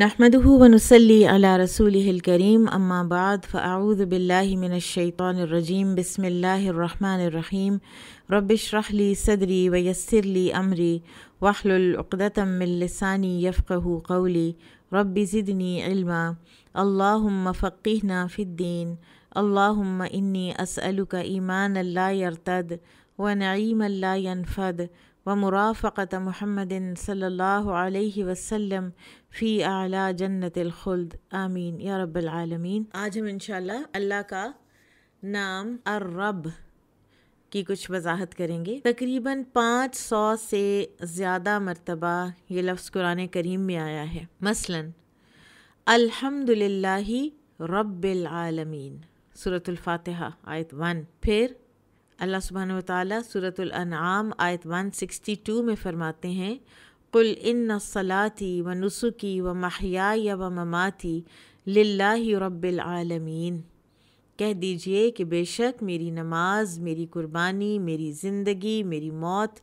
نحمده ونصلي على رسوله الكريم اما بعد فاعوذ بالله من الشيطان الرجيم بسم الله الرحمن الرحيم رب اشرح لي صدري ويسر لي امري واحلل عقدة من لساني يفقهوا قولي رب زدني علما اللهم فقهنا في الدين اللهم اني اسألك ايمانا لا يرتد ونعيما لا ينفد ومرافقة محمد صلی اللہ علیہ وسلم فی اعلیٰ جنت الخلد آمین یا رب العالمین۔ آج ہم انشاءاللہ اللہ کا نام الرب کی کچھ وضاحت کریں گے۔ تقریباً 500 سے زیادہ مرتبہ یہ لفظ قرآن کریم میں آیا ہے۔ مثلاً الحمدللہ رب العالمین سورۃ الفاتحہ آیت 1۔ پھر اللہ سبحانہ وتعالیٰ سورۃ الانعام آیت 162 میں فرماتے ہیں قل ان صلاتي ونسکی ومحیای ومماتی للہ رب العالمین، کہہ دیجئے کہ بے شک میری نماز، میری قربانی، میری زندگی، میری موت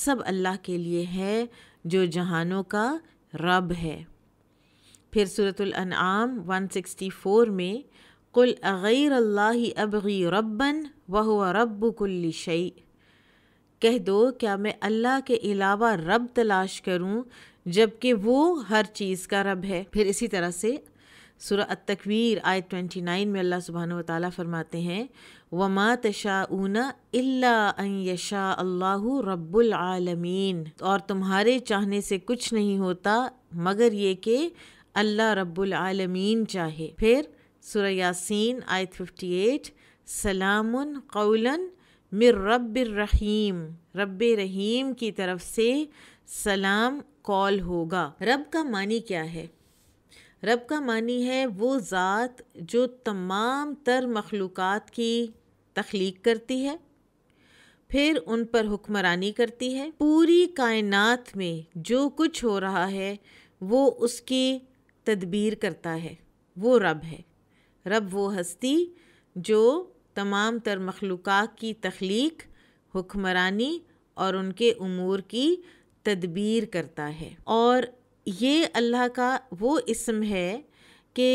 سب اللہ کے لیے ہے جو جہانوں کا رب ہے۔ پھر سورۃ الانعام 164 میں قل اغیر اللہ ابغی ربا وہو رب کل شیء، کہہ دو کیا میں اللہ کے علاوہ رب تلاش کروں جبکہ وہ ہر چیز کا رب ہے۔ پھر اسی طرح سے سورہ التکویر آیت 29 میں اللہ سبحانہ وتعالیٰ فرماتے ہیں وما تشاءون الا ان یشاء اللہ رب العالمین، اور تمہارے چاہنے سے کچھ نہیں ہوتا مگر یہ کہ اللہ رب العالمین چاہے۔ پھر سورہ یاسین آیت 58 سلام قولا من رب الرحیم، رب رحیم کی طرف سے سلام قول ہوگا۔ رب کا معنی کیا ہے؟ رب کا معنی ہے وہ ذات جو تمام تر مخلوقات کی تخلیق کرتی ہے، پھر ان پر حکمرانی کرتی ہے۔ پوری کائنات میں جو کچھ ہو رہا ہے وہ اس کی تدبیر کرتا ہے، وہ رب ہے۔ رب وہ ہستی جو تمام تر مخلوقات کی تخلیق، حکمرانی اور ان کے امور کی تدبیر کرتا ہے۔ اور یہ اللہ کا وہ اسم ہے کہ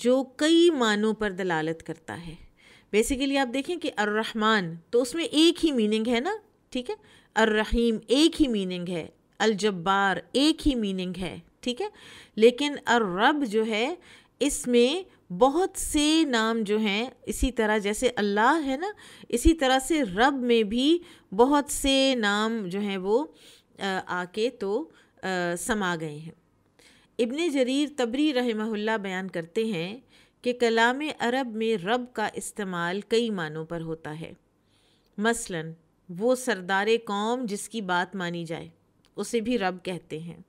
جو کئی معنوں پر دلالت کرتا ہے۔ بیسیکلی آپ دیکھیں کہ الرحمن تو اس میں ایک ہی میننگ ہے نا، ٹھیک ہے، الرحیم ایک ہی میننگ ہے، الجبار ایک ہی میننگ ہے، ٹھیک ہے، لیکن الرب جو ہے اس میں بہت سے نام جو ہیں، اسی طرح جیسے اللہ ہے نا، اسی طرح سے رب میں بھی بہت سے نام جو ہیں وہ آ کے تو سما گئے ہیں۔ ابن جریر طبری رحمہ اللہ بیان کرتے ہیں کہ کلام عرب میں رب کا استعمال کئی معنوں پر ہوتا ہے۔ مثلاً وہ سردار قوم جس کی بات مانی جائے اسے بھی رب کہتے ہیں۔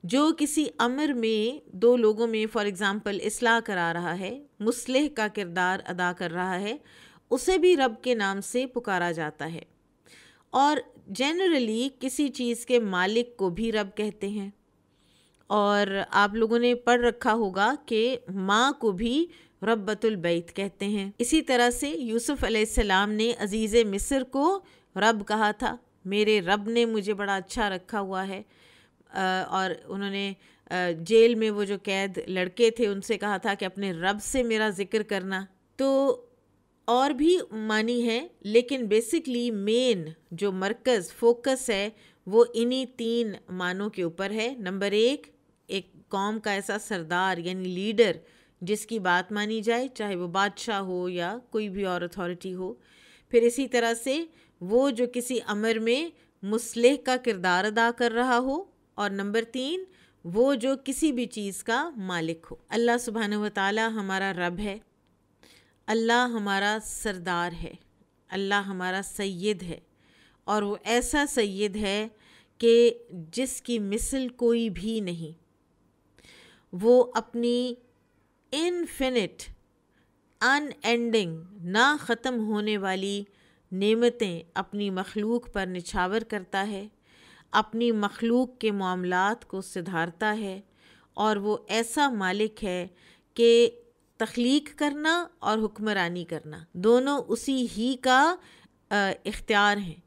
جو کسی امر میں دو لوگوں میں فار ایگزامپل اصلاح کرا رہا ہے، مصلح کا کردار ادا کر رہا ہے، اسے بھی رب کے نام سے پکارا جاتا ہے۔ اور جنرلی کسی چیز کے مالک کو بھی رب کہتے ہیں۔ اور آپ لوگوں نے پڑھ رکھا ہوگا کہ ماں کو بھی ربۃ البیت کہتے ہیں۔ اسی طرح سے یوسف علیہ السلام نے عزیز مصر کو رب کہا تھا، میرے رب نے مجھے بڑا اچھا رکھا ہوا ہے۔ اور انہوں نے جیل میں وہ جو قید لڑکے تھے ان سے کہا تھا کہ اپنے رب سے میرا ذکر کرنا۔ تو اور بھی معنی ہے، لیکن بیسکلی مین جو مرکز فوکس ہے وہ انہی 3 معنوں کے اوپر ہے۔ نمبر 1، ایک قوم کا ایسا سردار یعنی لیڈر جس کی بات مانی جائے، چاہے وہ بادشاہ ہو یا کوئی بھی اور اتھارٹی ہو۔ پھر اسی طرح سے وہ جو کسی امر میں مصلح کا کردار ادا کر رہا ہو، اور نمبر 3 وہ جو کسی بھی چیز کا مالک ہو۔ اللہ سبحانہ وتعالی ہمارا رب ہے، اللہ ہمارا سردار ہے، اللہ ہمارا سید ہے، اور وہ ایسا سید ہے کہ جس کی مثل کوئی بھی نہیں۔ وہ اپنی انفینٹ ان اینڈنگ نہ ختم ہونے والی نعمتیں اپنی مخلوق پر نچھاور کرتا ہے، اپنی مخلوق کے معاملات کو سدھارتا ہے، اور وہ ایسا مالک ہے کہ تخلیق کرنا اور حکمرانی کرنا دونوں اسی ہی کا اختیار ہیں،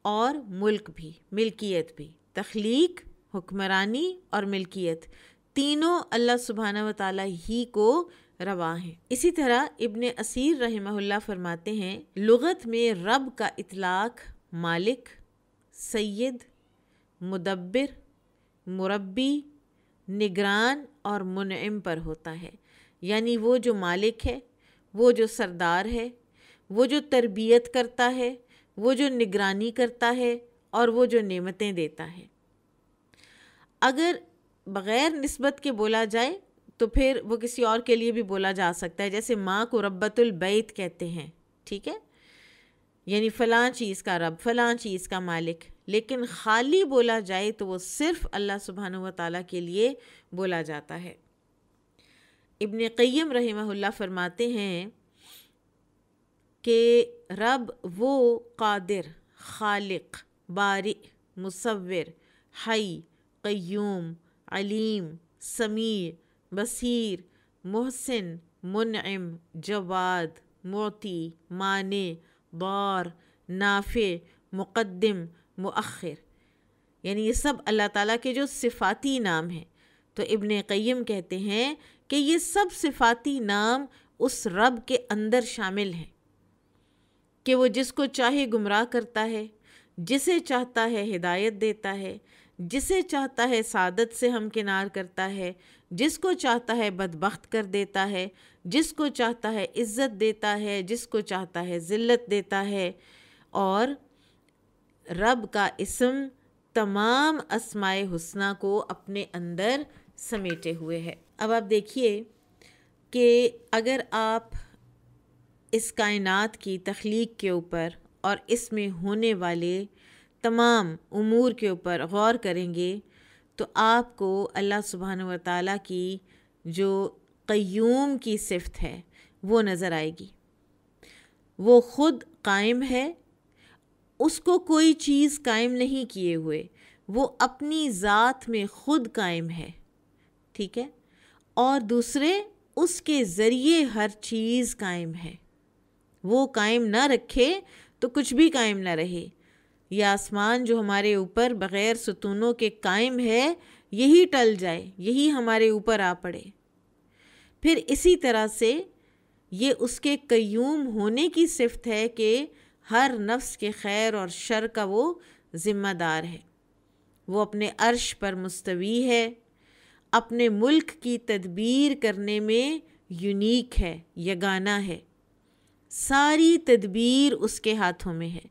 اور ملک بھی، ملکیت بھی، تخلیق، حکمرانی اور ملکیت تینوں اللہ سبحانہ و تعالیٰ ہی کو روا ہیں۔ اسی طرح ابن اسیر رحمہ اللہ فرماتے ہیں لغت میں رب کا اطلاق مالک، سید، مدبر، مربی، نگران اور منعم پر ہوتا ہے، یعنی وہ جو مالک ہے، وہ جو سردار ہے، وہ جو تربیت کرتا ہے، وہ جو نگرانی کرتا ہے اور وہ جو نعمتیں دیتا ہے۔ اگر بغیر نسبت کے بولا جائے تو پھر وہ کسی اور کے لیے بھی بولا جا سکتا ہے، جیسے ماں کو ربۃ البیت کہتے ہیں، ٹھیک ہے، یعنی فلاں چیز کا رب، فلاں چیز کا مالک۔ لیکن خالی بولا جائے تو وہ صرف اللہ سبحانہ و تعالیٰ کے لیے بولا جاتا ہے۔ ابن قیم رحمہ اللہ فرماتے ہیں کہ رب وہ قادر، خالق، بارئ، مصور، حی، قیوم، علیم، سمیع، بصیر، محسن، منعم، جواد، معطی، مانع، ضار، نافع، مقدم، مؤخر، یعنی یہ سب اللہ تعالیٰ کے جو صفاتی نام ہیں۔ تو ابن قیم کہتے ہیں کہ یہ سب صفاتی نام اس رب کے اندر شامل ہیں کہ وہ جس کو چاہے گمراہ کرتا ہے، جسے چاہتا ہے ہدایت دیتا ہے، جسے چاہتا ہے سعادت سے ہمکنار کرتا ہے، جس کو چاہتا ہے بدبخت کر دیتا ہے، جس کو چاہتا ہے عزت دیتا ہے، جس کو چاہتا ہے ذلت دیتا ہے۔ اور رب کا اسم تمام اسماء حسنہ کو اپنے اندر سمیٹے ہوئے ہے۔ اب آپ دیکھیے کہ اگر آپ اس کائنات کی تخلیق کے اوپر اور اس میں ہونے والے تمام امور کے اوپر غور کریں گے تو آپ کو اللہ سبحانہ و تعالیٰ کی جو قیوم کی صفت ہے وہ نظر آئے گی۔ وہ خود قائم ہے، اس کو کوئی چیز قائم نہیں کیے ہوئے، وہ اپنی ذات میں خود قائم ہے، ٹھیک ہے، اور دوسرے اس کے ذریعے ہر چیز قائم ہے۔ وہ قائم نہ رکھے تو کچھ بھی قائم نہ رہے۔ یہ آسمان جو ہمارے اوپر بغیر ستونوں کے قائم ہے، یہی ٹل جائے، یہی ہمارے اوپر آ پڑے۔ پھر اسی طرح سے یہ اس کے قیوم ہونے کی صفت ہے کہ ہر نفس کے خیر اور شر کا وہ ذمہ دار ہے۔ وہ اپنے عرش پر مستوی ہے، اپنے ملک کی تدبیر کرنے میں یونیک ہے، یگانہ ہے، ساری تدبیر اس کے ہاتھوں میں ہے،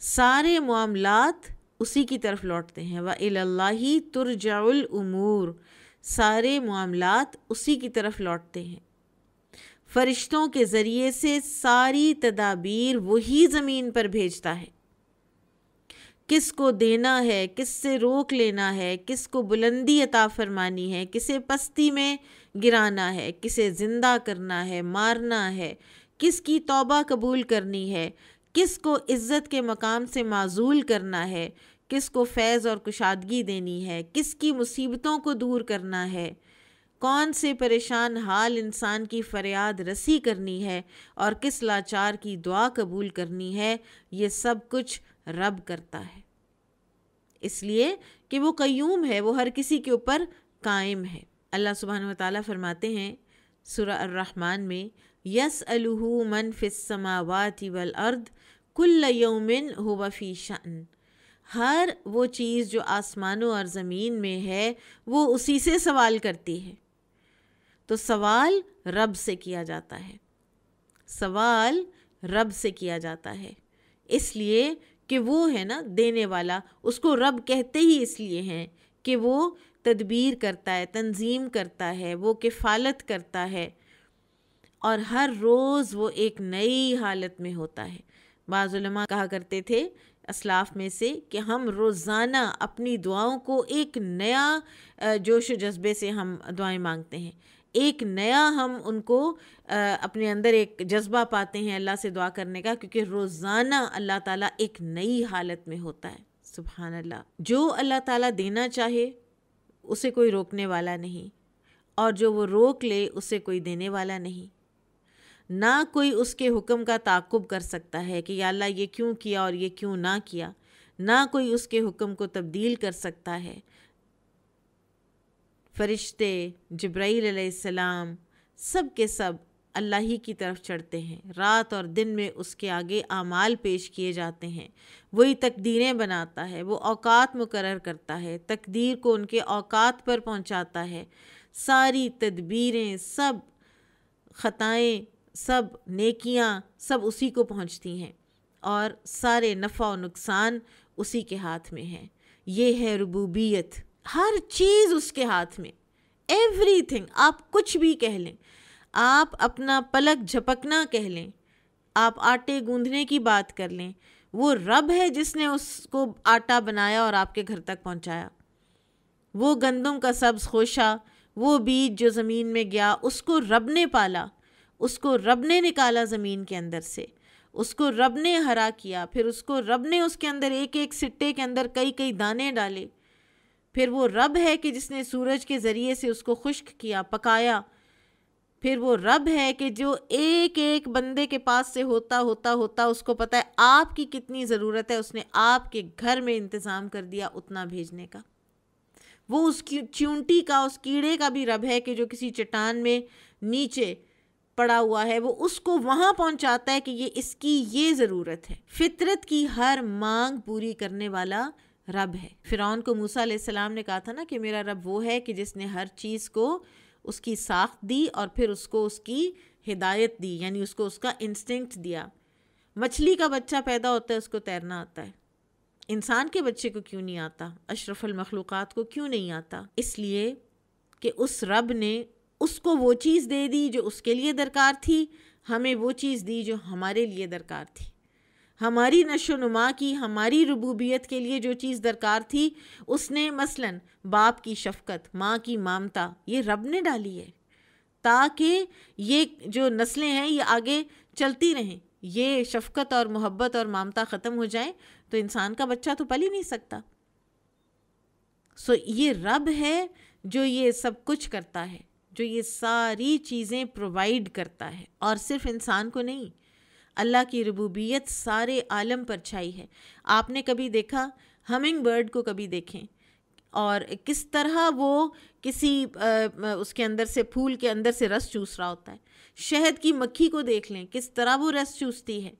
سارے معاملات اسی کی طرف لوٹتے ہیں۔ وَإِلَى اللَّهِ تُرْجَعُ الْأُمُورُ، سارے معاملات اسی کی طرف لوٹتے ہیں۔ فرشتوں کے ذریعے سے ساری تدابیر وہی زمین پر بھیجتا ہے، کس کو دینا ہے، کس سے روک لینا ہے، کس کو بلندی عطا فرمانی ہے، کسے پستی میں گرانا ہے، کسے زندہ کرنا ہے، مارنا ہے، کس کی توبہ قبول کرنی ہے، کس کو عزت کے مقام سے معزول کرنا ہے، کس کو فیض اور کشادگی دینی ہے، کس کی مصیبتوں کو دور کرنا ہے، کون سے پریشان حال انسان کی فریاد رسی کرنی ہے اور کس لاچار کی دعا قبول کرنی ہے، یہ سب کچھ رب کرتا ہے، اس لیے کہ وہ قیوم ہے، وہ ہر کسی کے اوپر قائم ہے۔ اللہ سبحانہ وتعالیٰ فرماتے ہیں سورہ الرحمن میں یسألہ من فی السماوات والارض کل یوم ھو فی شأن، ہر وہ چیز جو آسمانوں اور زمین میں ہے وہ اسی سے سوال کرتی ہے۔ تو سوال رب سے کیا جاتا ہے، سوال رب سے کیا جاتا ہے، اس لیے کہ وہ ہے نا دینے والا، اس کو رب کہتے ہی اس لیے ہیں کہ وہ تدبیر کرتا ہے، تنظیم کرتا ہے، وہ کفالت کرتا ہے، اور ہر روز وہ ایک نئی حالت میں ہوتا ہے۔ بعض علماء کہا کرتے تھے اسلاف میں سے کہ ہم روزانہ اپنی دعاؤں کو ایک نیا جوش و جذبے سے ہم دعائیں مانگتے ہیں، ایک نیا ہم ان کو اپنے اندر ایک جذبہ پاتے ہیں اللہ سے دعا کرنے کا، کیونکہ روزانہ اللہ تعالیٰ ایک نئی حالت میں ہوتا ہے۔ سبحان اللہ، جو اللہ تعالیٰ دینا چاہے اسے کوئی روکنے والا نہیں، اور جو وہ روک لے اسے کوئی دینے والا نہیں، نہ کوئی اس کے حکم کا تعاقب کر سکتا ہے کہ یا اللہ یہ کیوں کیا اور یہ کیوں نہ کیا، نہ کوئی اس کے حکم کو تبدیل کر سکتا ہے۔ فرشتے، جبرائیل علیہ السلام، سب کے سب اللہ ہی کی طرف چڑھتے ہیں. رات اور دن میں اس کے آگے اعمال پیش کیے جاتے ہیں. وہی تقدیریں بناتا ہے، وہ اوقات مقرر کرتا ہے، تقدیر کو ان کے اوقات پر پہنچاتا ہے. ساری تدبیریں، سب خطائیں، سب نیکیاں، سب اسی کو پہنچتی ہیں، اور سارے نفع و نقصان اسی کے ہاتھ میں ہیں. یہ ہے ربوبیت. ہر چیز اس کے ہاتھ میں، ایوری تھنگ. آپ کچھ بھی کہہ لیں، آپ اپنا پلک جھپکنا کہہ لیں، آپ آٹے گوندھنے کی بات کر لیں، وہ رب ہے جس نے اس کو آٹا بنایا اور آپ کے گھر تک پہنچایا. وہ گندم کا سبز خوشہ، وہ بیج جو زمین میں گیا، اس کو رب نے پالا، اس کو رب نے نکالا زمین کے اندر سے، اس کو رب نے ہرا کیا، پھر اس کو رب نے اس کے اندر ایک ایک سٹے کے اندر کئی کئی دانے ڈالے. پھر وہ رب ہے کہ جس نے سورج کے ذریعے سے اس کو خشک کیا، پکایا. پھر وہ رب ہے کہ جو ایک ایک بندے کے پاس سے ہوتا ہوتا ہوتا اس کو پتہ ہے آپ کی کتنی ضرورت ہے، اس نے آپ کے گھر میں انتظام کر دیا اتنا بھیجنے کا. وہ اس کی چیونٹی کا، اس کیڑے کا بھی رب ہے کہ جو کسی چٹان میں نیچے پڑا ہوا ہے، وہ اس کو وہاں پہنچاتا ہے کہ یہ اس کی یہ ضرورت ہے. فطرت کی ہر مانگ پوری کرنے والا رب ہے. فرعون کو موسیٰ علیہ السلام نے کہا تھا نا کہ میرا رب وہ ہے کہ جس نے ہر چیز کو اس کی ساخت دی اور پھر اس کو اس کی ہدایت دی، یعنی اس کو اس کا انسٹنکٹ دیا. مچھلی کا بچہ پیدا ہوتا ہے، اس کو تیرنا آتا ہے، انسان کے بچے کو کیوں نہیں آتا؟ اشرف المخلوقات کو کیوں نہیں آتا؟ اس لیے کہ اس رب نے اس کو وہ چیز دے دی جو اس کے لیے درکار تھی، ہمیں وہ چیز دی جو ہمارے لیے درکار تھی. ہماری نشو و نما کی، ہماری ربوبیت کے لیے جو چیز درکار تھی، اس نے مثلاً باپ کی شفقت، ماں کی مامتا، یہ رب نے ڈالی ہے تاکہ یہ جو نسلیں ہیں یہ آگے چلتی رہیں. یہ شفقت اور محبت اور مامتا ختم ہو جائیں تو انسان کا بچہ تو پل ہی نہیں سکتا. یہ رب ہے جو یہ سب کچھ کرتا ہے، جو یہ ساری چیزیں پرووائیڈ کرتا ہے، اور صرف انسان کو نہیں. اللہ کی ربوبیت سارے عالم پر چھائی ہے. آپ نے کبھی دیکھا ہمنگ برڈ کو؟ کبھی دیکھیں اور کس طرح وہ کسی اس کے اندر سے، پھول کے اندر سے رس چوس رہا ہوتا ہے. شہد کی مکھی کو دیکھ لیں کس طرح وہ رس چوستی ہے.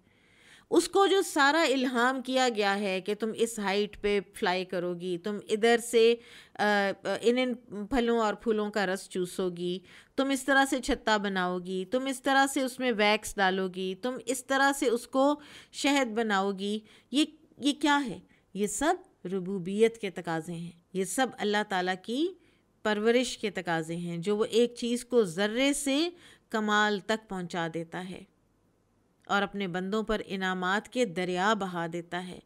اس کو جو سارا الہام کیا گیا ہے کہ تم اس ہائٹ پہ فلائی کرو گی، تم ادھر سے ان پھلوں اور پھولوں کا رس چوسو گی، تم اس طرح سے چھتا بناؤ گی، تم اس طرح سے اس میں ویکس ڈالو گی، تم اس طرح سے اس کو شہد بناؤ گی. یہ کیا ہے؟ یہ سب ربوبیت کے تقاضے ہیں، یہ سب اللہ تعالیٰ کی پرورش کے تقاضے ہیں، جو وہ ایک چیز کو ذرے سے کمال تک پہنچا دیتا ہے اور اپنے بندوں پر انعامات کے دریا بہا دیتا ہے،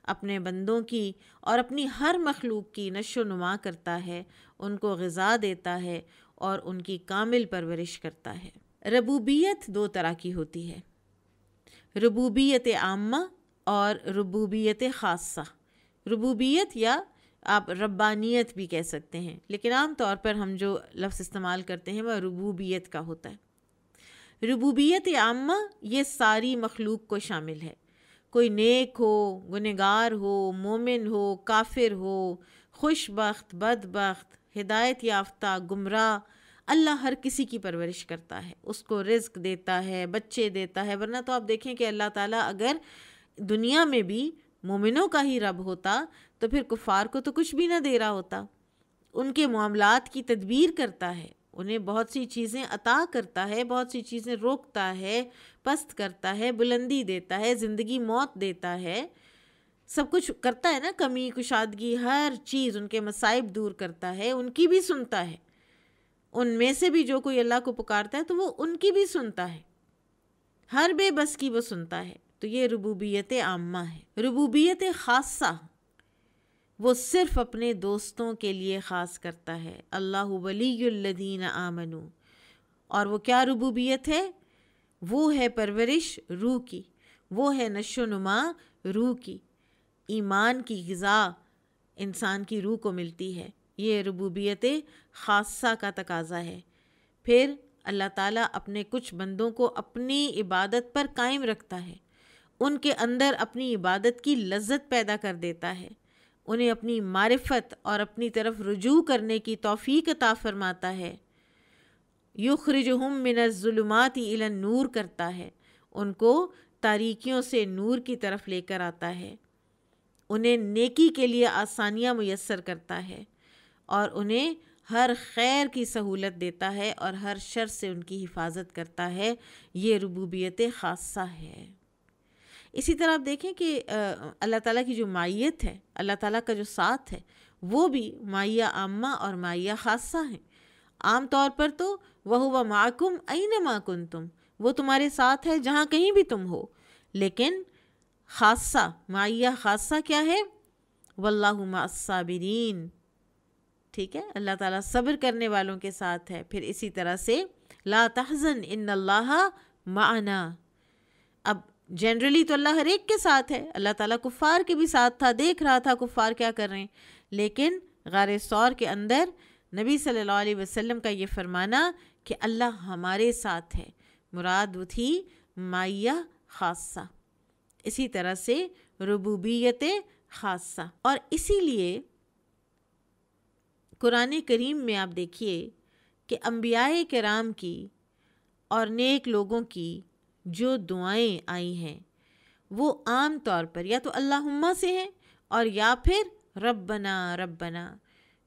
اپنے بندوں کی اور اپنی ہر مخلوق کی نشو و نما کرتا ہے، ان کو غذا دیتا ہے اور ان کی کامل پرورش کرتا ہے. ربوبیت دو طرح کی ہوتی ہے، ربوبیت عامہ اور ربوبیت خاصہ. ربوبیت یا آپ ربانیت بھی کہہ سکتے ہیں، لیکن عام طور پر ہم جو لفظ استعمال کرتے ہیں وہ ربوبیت کا ہوتا ہے. ربوبیت عامہ یہ ساری مخلوق کو شامل ہے. کوئی نیک ہو، گنہگار ہو، مومن ہو، کافر ہو، خوش بخت، بدبخت، ہدایت یافتہ، گمراہ، اللہ ہر کسی کی پرورش کرتا ہے، اس کو رزق دیتا ہے، بچے دیتا ہے. ورنہ تو آپ دیکھیں کہ اللہ تعالیٰ اگر دنیا میں بھی مومنوں کا ہی رب ہوتا تو پھر کفار کو تو کچھ بھی نہ دے رہا ہوتا. ان کے معاملات کی تدبیر کرتا ہے، انہیں بہت سی چیزیں عطا کرتا ہے، بہت سی چیزیں روکتا ہے، پست کرتا ہے، بلندی دیتا ہے، زندگی موت دیتا ہے، سب کچھ کرتا ہے نا، کمی کشادگی ہر چیز، ان کے مصائب دور کرتا ہے، ان کی بھی سنتا ہے. ان میں سے بھی جو کوئی اللہ کو پکارتا ہے تو وہ ان کی بھی سنتا ہے، ہر بے بس کی وہ سنتا ہے. تو یہ ربوبیت عامہ ہے. ربوبیت خاصہ وہ صرف اپنے دوستوں کے لیے خاص کرتا ہے. اللہ ولی الذین آمنوا. اور وہ کیا ربوبیت ہے؟ وہ ہے پرورش روح کی، وہ ہے نشو و نما روح کی، ایمان کی غذا انسان کی روح کو ملتی ہے. یہ ربوبیت خاصہ کا تقاضا ہے. پھر اللہ تعالیٰ اپنے کچھ بندوں کو اپنی عبادت پر قائم رکھتا ہے، ان کے اندر اپنی عبادت کی لذت پیدا کر دیتا ہے، انہیں اپنی معرفت اور اپنی طرف رجوع کرنے کی توفیق عطا فرماتا ہے، یخرجہم من الظلمات الی النور کرتا ہے، ان کو تاریکیوں سے نور کی طرف لے کر آتا ہے، انہیں نیکی کے لیے آسانیاں میسر کرتا ہے اور انہیں ہر خیر کی سہولت دیتا ہے اور ہر شر سے ان کی حفاظت کرتا ہے۔ یہ ربوبیت خاصہ ہے۔ اسی طرح آپ دیکھیں کہ اللہ تعالیٰ کی جو معیت ہے، اللہ تعالیٰ کا جو ساتھ ہے، وہ بھی معیہ عامہ اور معیہ خاصہ ہیں۔ عام طور پر تو وَهُوَ مَعَكُمْ أَيْنَمَا كُنْتُمْ، وہ تمہارے ساتھ ہے جہاں کہیں بھی تم ہو، لیکن خاصہ معیہ خاصہ کیا ہے؟ وَاللَّهُ مَعَ الصَّابِرِينَ، ٹھیک ہے، اللہ تعالیٰ صبر کرنے والوں کے ساتھ ہے۔ پھر اسی طرح سے لا تحزن ان اللہ معنا، اب جنرلی تو اللہ ہر ایک کے ساتھ ہے، اللہ تعالیٰ کفار کے بھی ساتھ تھا، دیکھ رہا تھا کفار کیا کر رہے ہیں، لیکن غار ثور کے اندر نبی صلی اللہ علیہ وسلم کا یہ فرمانا کہ اللہ ہمارے ساتھ ہے، مراد وہ تھی معیہ خاصہ، اسی طرح سے ربوبیت خاصہ۔ اور اسی لیے قرآن کریم میں آپ دیکھیے کہ انبیاء کرام کی اور نیک لوگوں کی جو دعائیں آئی ہیں وہ عام طور پر یا تو اللہم سے ہیں اور یا پھر ربنا ربنا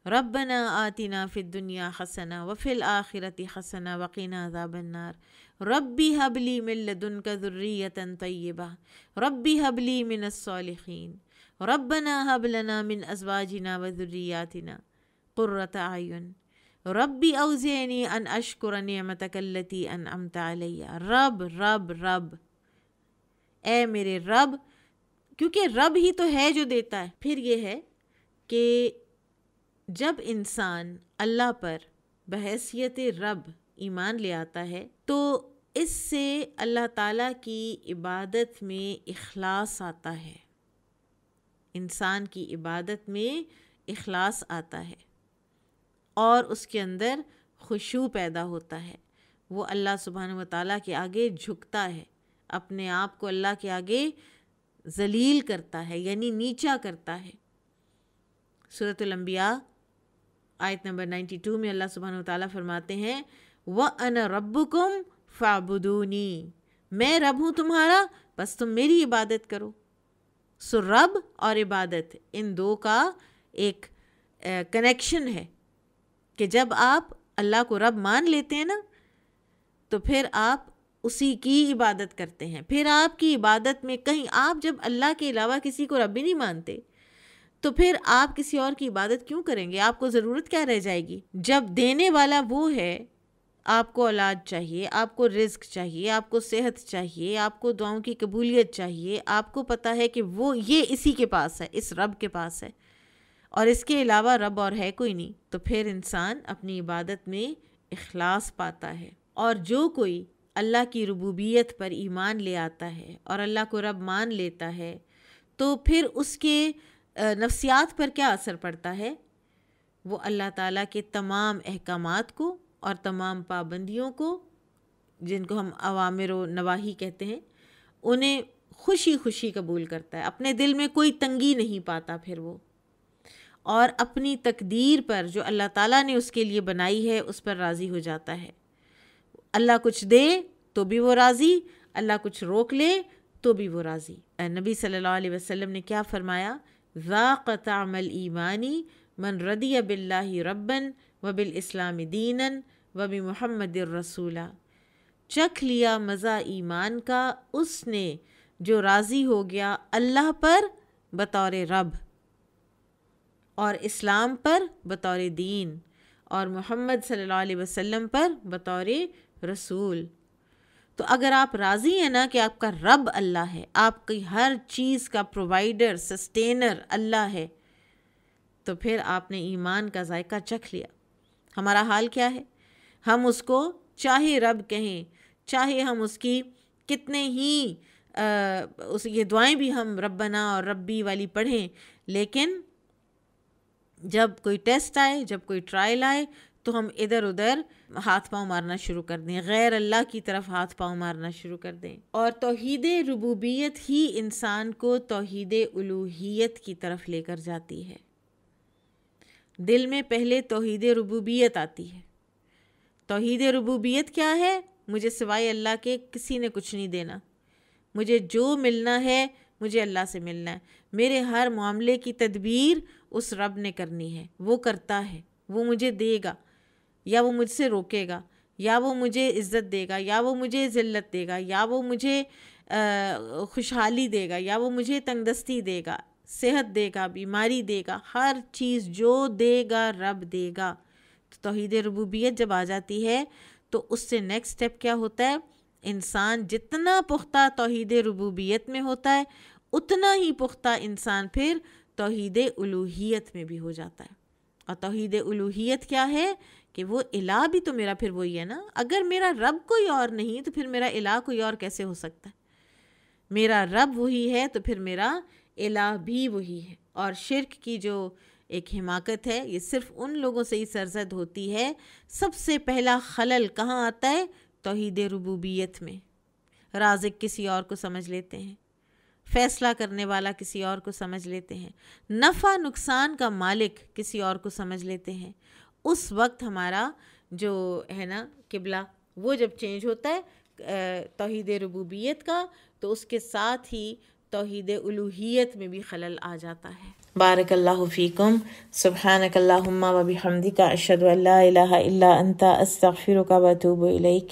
ربنا آتنا فی الدنیا حسنہ وفی الآخرۃ حسنہ وقنا عذاب النار ربی حب لی من لدنک ذریۃ طیبہ ربی حب لی من الصالحین ربنا حب لنا من ازواجنا وذریاتنا قرۃ اعین ربی اوزعنی ان اشکر نعمتک التی انعمت علی۔ رب رب رب، اے میرے رب، کیونکہ رب ہی تو ہے جو دیتا ہے۔ پھر یہ ہے کہ جب انسان اللہ پر بحیثیت رب ایمان لے آتا ہے تو اس سے اللہ تعالیٰ کی عبادت میں اخلاص آتا ہے، انسان کی عبادت میں اخلاص آتا ہے اور اس کے اندر خشوع پیدا ہوتا ہے، وہ اللہ سبحانہ وتعالیٰ کے آگے جھکتا ہے، اپنے آپ کو اللہ کے آگے ذلیل کرتا ہے، یعنی نیچا کرتا ہے۔ سورۃ الانبیاء آیت نمبر 92 میں اللہ سبحانہ وتعالیٰ فرماتے ہیں وَأَنَا رَبُّكُمْ فَاعْبُدُونِي، میں رب ہوں تمہارا بس تم میری عبادت کرو۔ سو رب اور عبادت ان دو کا ایک کنیکشن ہے کہ جب آپ اللہ کو رب مان لیتے ہیں نا تو پھر آپ اسی کی عبادت کرتے ہیں۔ پھر آپ کی عبادت میں کہیں آپ جب اللہ کے علاوہ کسی کو رب ہی نہیں مانتے تو پھر آپ کسی اور کی عبادت کیوں کریں گے؟ آپ کو ضرورت کیا رہ جائے گی؟ جب دینے والا وہ ہے، آپ کو اولاد چاہیے، آپ کو رزق چاہیے، آپ کو صحت چاہیے، آپ کو دعاؤں کی قبولیت چاہیے، آپ کو پتہ ہے کہ وہ یہ اسی کے پاس ہے، اس رب کے پاس ہے اور اس کے علاوہ رب اور ہے کوئی نہیں، تو پھر انسان اپنی عبادت میں اخلاص پاتا ہے۔ اور جو کوئی اللہ کی ربوبیت پر ایمان لے آتا ہے اور اللہ کو رب مان لیتا ہے تو پھر اس کے نفسیات پر کیا اثر پڑتا ہے؟ وہ اللہ تعالیٰ کے تمام احکامات کو اور تمام پابندیوں کو، جن کو ہم اوامر و نواہی کہتے ہیں، انہیں خوشی خوشی قبول کرتا ہے، اپنے دل میں کوئی تنگی نہیں پاتا پھر وہ، اور اپنی تقدیر پر جو اللہ تعالیٰ نے اس کے لیے بنائی ہے اس پر راضی ہو جاتا ہے۔ اللہ کچھ دے تو بھی وہ راضی، اللہ کچھ روک لے تو بھی وہ راضی۔ نبی صلی اللہ علیہ وسلم نے کیا فرمایا؟ ذاق طعم الایمان من رضی باللہ ربا وبالاسلام دینا وبمحمد رسولا، چکھ لیا مزہ ایمان کا اس نے جو راضی ہو گیا اللہ پر بطور رب اور اسلام پر بطور دین اور محمد صلی اللہ علیہ وسلم پر بطور رسول۔ تو اگر آپ راضی ہیں نا کہ آپ کا رب اللہ ہے، آپ کی ہر چیز کا پرووائڈر سسٹینر اللہ ہے، تو پھر آپ نے ایمان کا ذائقہ چکھ لیا۔ ہمارا حال کیا ہے؟ ہم اس کو چاہے رب کہیں، چاہے ہم اس کی کتنے ہی یہ دعائیں بھی ہم ربنا اور ربی والی پڑھیں، لیکن جب کوئی ٹیسٹ آئے، جب کوئی ٹرائل آئے تو ہم ادھر ادھر ہاتھ پاؤں مارنا شروع کر دیں، غیر اللہ کی طرف ہاتھ پاؤں مارنا شروع کر دیں۔ اور توحید ربوبیت ہی انسان کو توحید الوہیت کی طرف لے کر جاتی ہے۔ دل میں پہلے توحید ربوبیت آتی ہے۔ توحید ربوبیت کیا ہے؟ مجھے سوائے اللہ کے کسی نے کچھ نہیں دینا، مجھے جو ملنا ہے مجھے اللہ سے ملنا ہے، میرے ہر معاملے کی تدبیر اس رب نے کرنی ہے، وہ کرتا ہے، وہ مجھے دے گا یا وہ مجھ سے روکے گا، یا وہ مجھے عزت دے گا یا وہ مجھے ذلت دے گا، یا وہ مجھے خوشحالی دے گا یا وہ مجھے تنگ دستی دے گا، صحت دے گا، بیماری دے گا، ہر چیز جو دے گا رب دے گا۔ تو توحید ربوبیت جب آ جاتی ہے تو اس سے نیکسٹ سٹیپ کیا ہوتا ہے؟ انسان جتنا پختہ توحید ربوبیت میں ہوتا ہے اتنا ہی پختہ انسان پھر توحید الوہیت میں بھی ہو جاتا ہے۔ اور توحید الوہیت کیا ہے؟ کہ وہ الہ بھی تو میرا پھر وہی ہے نا۔ اگر میرا رب کوئی اور نہیں تو پھر میرا الہ کوئی اور کیسے ہو سکتا ہے؟ میرا رب وہی ہے تو پھر میرا الہ بھی وہی ہے۔ اور شرک کی جو ایک حماقت ہے یہ صرف ان لوگوں سے ہی سرزد ہوتی ہے۔ سب سے پہلا خلل کہاں آتا ہے؟ توحید ربوبیت میں۔ رازق کسی اور کو سمجھ لیتے ہیں، فیصلہ کرنے والا کسی اور کو سمجھ لیتے ہیں، نفع نقصان کا مالک کسی اور کو سمجھ لیتے ہیں۔ اس وقت ہمارا جو ہے نا قبلہ وہ جب چینج ہوتا ہے توحید ربوبیت کا، تو اس کے ساتھ ہی توحید الوہیت میں بھی خلل آ جاتا ہے۔ بارک اللہ فیکم، سبحانک اللہم و بحمدک، اشہد ان لا الہ الا انت، استغفرک و اتوب الیک۔